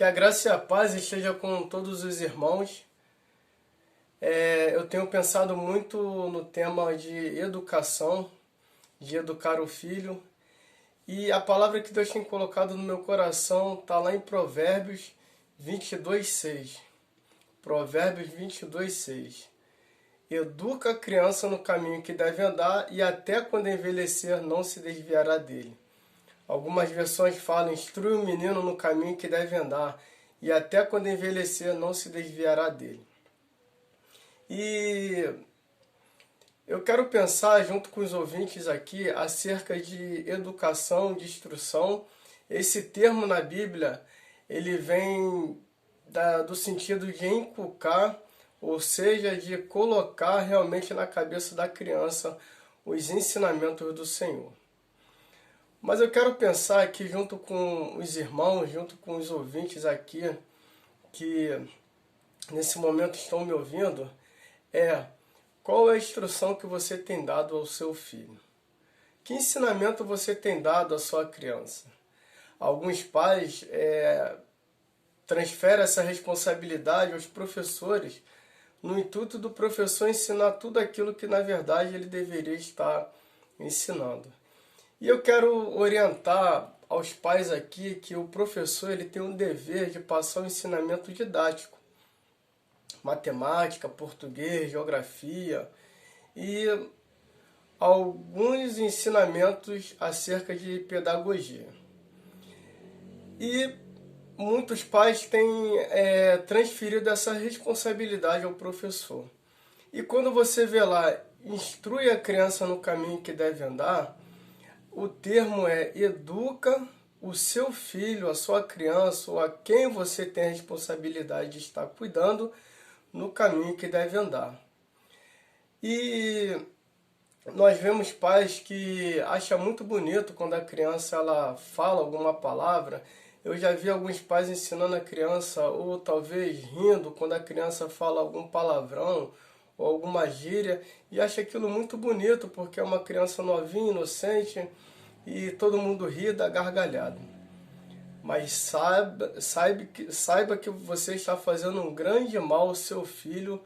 Que a graça e a paz esteja com todos os irmãos. Eu tenho pensado muito no tema de educação, de educar o filho. E a palavra que Deus tem colocado no meu coração está lá em Provérbios 22:6. Provérbios 22:6. Educa a criança no caminho que deve andar e até quando envelhecer não se desviará dele. Algumas versões falam, instrui o menino no caminho que deve andar, e até quando envelhecer não se desviará dele. E eu quero pensar junto com os ouvintes aqui acerca de educação, de instrução. Esse termo na Bíblia, ele vem do sentido de inculcar, ou seja, de colocar realmente na cabeça da criança os ensinamentos do Senhor. Mas eu quero pensar aqui junto com os irmãos, junto com os ouvintes aqui, que nesse momento estão me ouvindo, qual é a instrução que você tem dado ao seu filho? Que ensinamento você tem dado à sua criança? Alguns pais transferem essa responsabilidade aos professores, no intuito do professor ensinar tudo aquilo que na verdade ele deveria estar ensinando. E eu quero orientar aos pais aqui que o professor ele tem um dever de passar um ensinamento didático. Matemática, português, geografia e alguns ensinamentos acerca de pedagogia. E muitos pais têm transferido essa responsabilidade ao professor. E quando você vê lá, instrui a criança no caminho que deve andar, o termo é educa o seu filho, a sua criança, ou a quem você tem a responsabilidade de estar cuidando, no caminho que deve andar. E nós vemos pais que acham muito bonito quando a criança ela fala alguma palavra. Eu já vi alguns pais ensinando a criança, ou talvez rindo, quando a criança fala algum palavrão ou alguma gíria, e acha aquilo muito bonito, porque é uma criança novinha, inocente, e todo mundo ri da gargalhada. Mas saiba que você está fazendo um grande mal ao seu filho,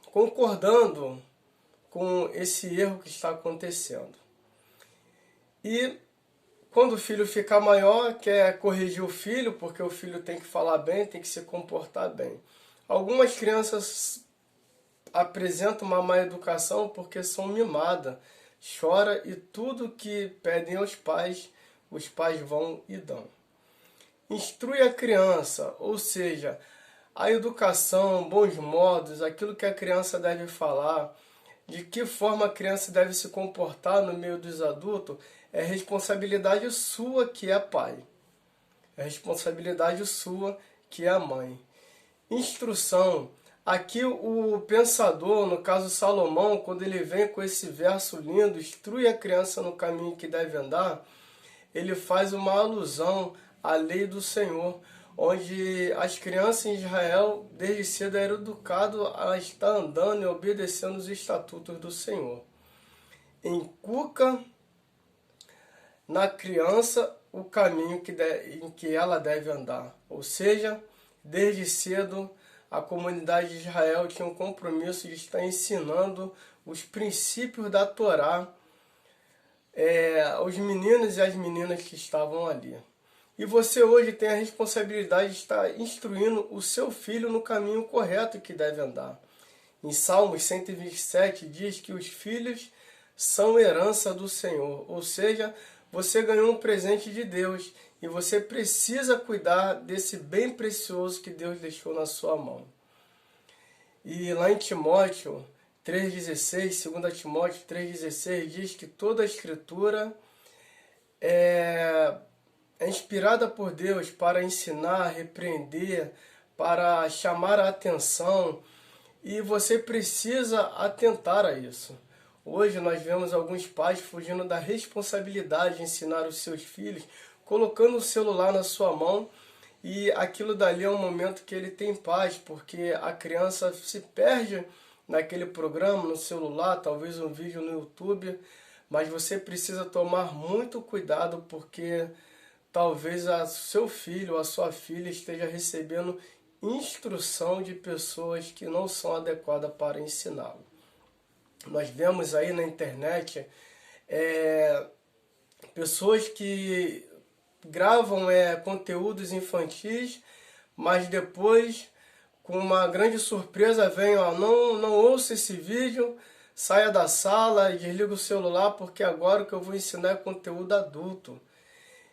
concordando com esse erro que está acontecendo. E quando o filho ficar maior, quer corrigir o filho, porque o filho tem que falar bem, tem que se comportar bem. Algumas crianças apresentam uma má educação porque são mimadas, chora e tudo que pedem aos pais, os pais vão e dão. Instrui a criança, ou seja, a educação, bons modos, aquilo que a criança deve falar, de que forma a criança deve se comportar no meio dos adultos, é responsabilidade sua que é pai. É responsabilidade sua que é a mãe. Instrução. Aqui o pensador, no caso Salomão, quando ele vem com esse verso lindo, instrui a criança no caminho que deve andar, ele faz uma alusão à lei do Senhor, onde as crianças em Israel, desde cedo, eram educadas a estar andando e obedecendo os estatutos do Senhor. Inculca na criança o caminho em que ela deve andar. Ou seja, desde cedo, a comunidade de Israel tinha um compromisso de estar ensinando os princípios da Torá aos meninos e às meninas que estavam ali. E você hoje tem a responsabilidade de estar instruindo o seu filho no caminho correto que deve andar. Em Salmos 127 diz que os filhos são herança do Senhor, ou seja, você ganhou um presente de Deus e você precisa cuidar desse bem precioso que Deus deixou na sua mão. E lá em Timóteo 3,16, 2 Timóteo 3,16 diz que toda a Escritura é inspirada por Deus para ensinar, repreender, para chamar a atenção, e você precisa atentar a isso. Hoje nós vemos alguns pais fugindo da responsabilidade de ensinar os seus filhos, colocando o celular na sua mão, e aquilo dali é um momento que ele tem paz, porque a criança se perde naquele programa, no celular, talvez um vídeo no YouTube, mas você precisa tomar muito cuidado, porque talvez a seu filho ou a sua filha esteja recebendo instrução de pessoas que não são adequadas para ensiná-lo. Nós vemos aí na internet pessoas que gravam conteúdos infantis, mas depois, com uma grande surpresa, vem, ó, não ouça esse vídeo, saia da sala e desliga o celular, porque agora o que eu vou ensinar é conteúdo adulto.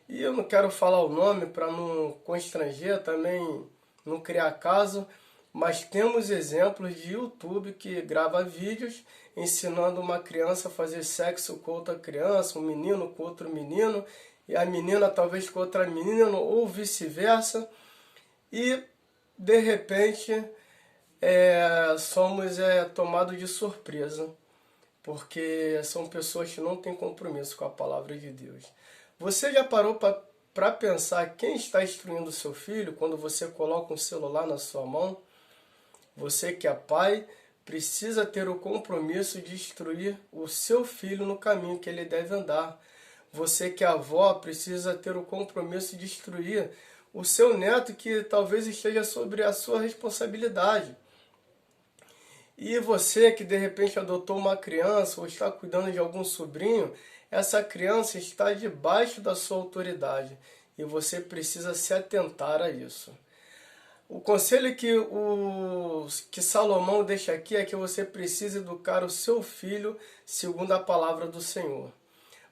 E eu não quero falar o nome para não constranger, também não criar caso, mas temos exemplos de YouTube que grava vídeos ensinando uma criança a fazer sexo com outra criança, um menino com outro menino, e a menina talvez com outra menina, ou vice-versa, e de repente somos tomados de surpresa, porque são pessoas que não têm compromisso com a palavra de Deus. Você já parou para pensar quem está instruindo o seu filho quando você coloca um celular na sua mão? Você que é pai precisa ter o compromisso de instruir o seu filho no caminho que ele deve andar. Você que é avó precisa ter o compromisso de instruir o seu neto que talvez esteja sobre a sua responsabilidade. E você que de repente adotou uma criança ou está cuidando de algum sobrinho, essa criança está debaixo da sua autoridade e você precisa se atentar a isso. O conselho que Salomão deixa aqui é que você precisa educar o seu filho segundo a palavra do Senhor.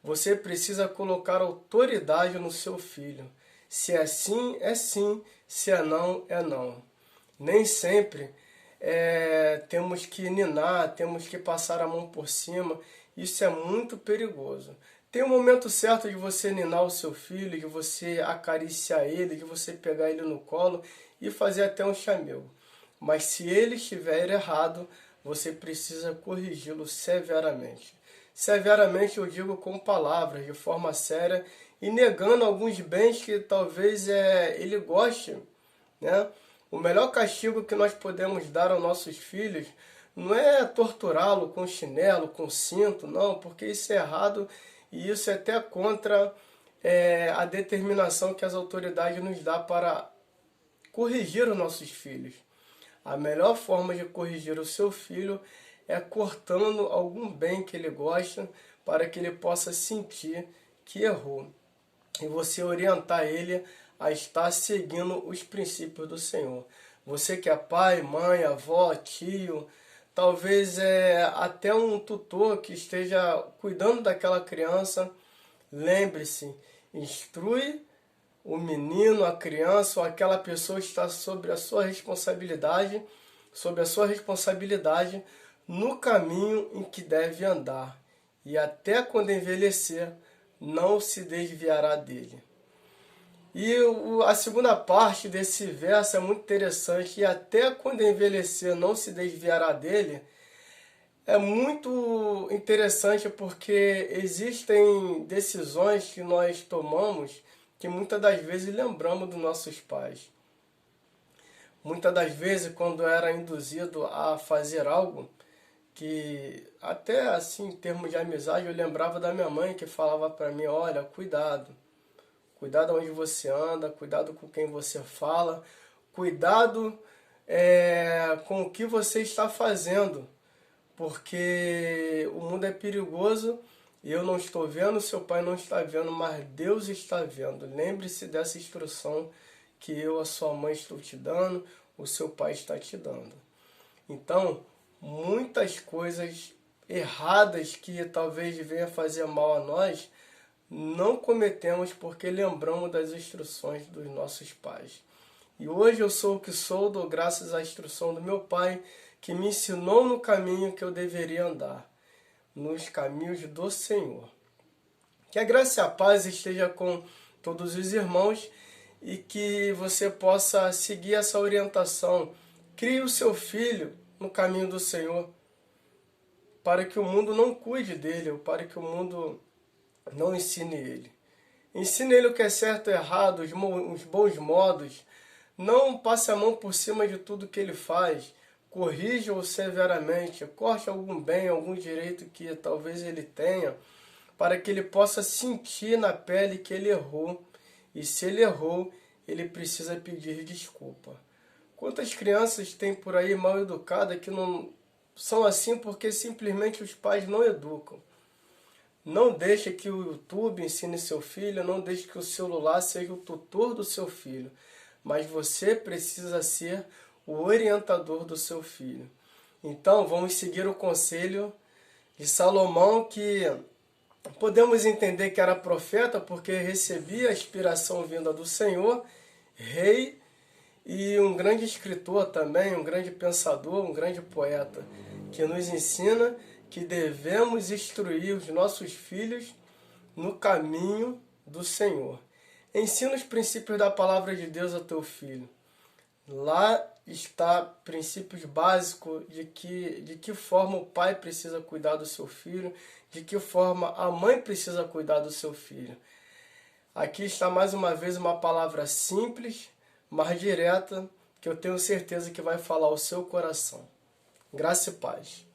Você precisa colocar autoridade no seu filho. Se é sim, é sim. Se é não, é não. Nem sempre temos que ninar, temos que passar a mão por cima. Isso é muito perigoso. Tem um momento certo de você ninar o seu filho, de você acariciar ele, de você pegar ele no colo e fazer até um chamego. Mas se ele estiver errado, você precisa corrigi-lo severamente. Severamente eu digo com palavras, de forma séria, e negando alguns bens que talvez ele goste, né? O melhor castigo que nós podemos dar aos nossos filhos não é torturá-lo com chinelo, com cinto, não, porque isso é errado e isso é até contra a determinação que as autoridades nos dão para corrigir os nossos filhos. A melhor forma de corrigir o seu filho é cortando algum bem que ele gosta para que ele possa sentir que errou. E você orientar ele a estar seguindo os princípios do Senhor. Você que é pai, mãe, avó, tio, talvez até um tutor que esteja cuidando daquela criança, lembre-se, instrui o menino, a criança ou aquela pessoa que está sobre a sua responsabilidade, no caminho em que deve andar. E até quando envelhecer, não se desviará dele. E a segunda parte desse verso é muito interessante. E até quando envelhecer, não se desviará dele. É muito interessante porque existem decisões que nós tomamos que muitas das vezes lembramos dos nossos pais. Muitas das vezes, quando era induzido a fazer algo, que até assim, em termos de amizade, eu lembrava da minha mãe que falava para mim, olha, cuidado onde você anda, cuidado com quem você fala, cuidado com o que você está fazendo, porque o mundo é perigoso e eu não estou vendo, seu pai não está vendo, mas Deus está vendo. Lembre-se dessa instrução que eu, a sua mãe, estou te dando, o seu pai está te dando. Então, muitas coisas erradas que talvez venham fazer mal a nós, não cometemos porque lembramos das instruções dos nossos pais. E hoje eu sou o que sou, dou graças à instrução do meu pai, que me ensinou no caminho que eu deveria andar, nos caminhos do Senhor. Que a graça e a paz esteja com todos os irmãos e que você possa seguir essa orientação. Crie o seu filho no caminho do Senhor, para que o mundo não cuide dele, ou para que o mundo não ensine ele. Ensine ele o que é certo e errado, os bons modos. Não passe a mão por cima de tudo que ele faz. Corrija-o severamente. Corte algum bem, algum direito que talvez ele tenha, para que ele possa sentir na pele que ele errou e se ele errou, ele precisa pedir desculpa. Quantas crianças tem por aí mal educadas que não são assim porque simplesmente os pais não educam? Não deixe que o YouTube ensine seu filho, não deixe que o celular seja o tutor do seu filho, mas você precisa ser o orientador do seu filho. Então, vamos seguir o conselho de Salomão, que podemos entender que era profeta porque recebia a inspiração vinda do Senhor, rei e um grande escritor também, um grande pensador, um grande poeta, que nos ensina que devemos instruir os nossos filhos no caminho do Senhor. Ensina os princípios da palavra de Deus ao teu filho. Lá está princípios básicos de que forma o pai precisa cuidar do seu filho, de que forma a mãe precisa cuidar do seu filho. Aqui está mais uma vez uma palavra simples, mas direta, que eu tenho certeza que vai falar ao seu coração. Graça e paz.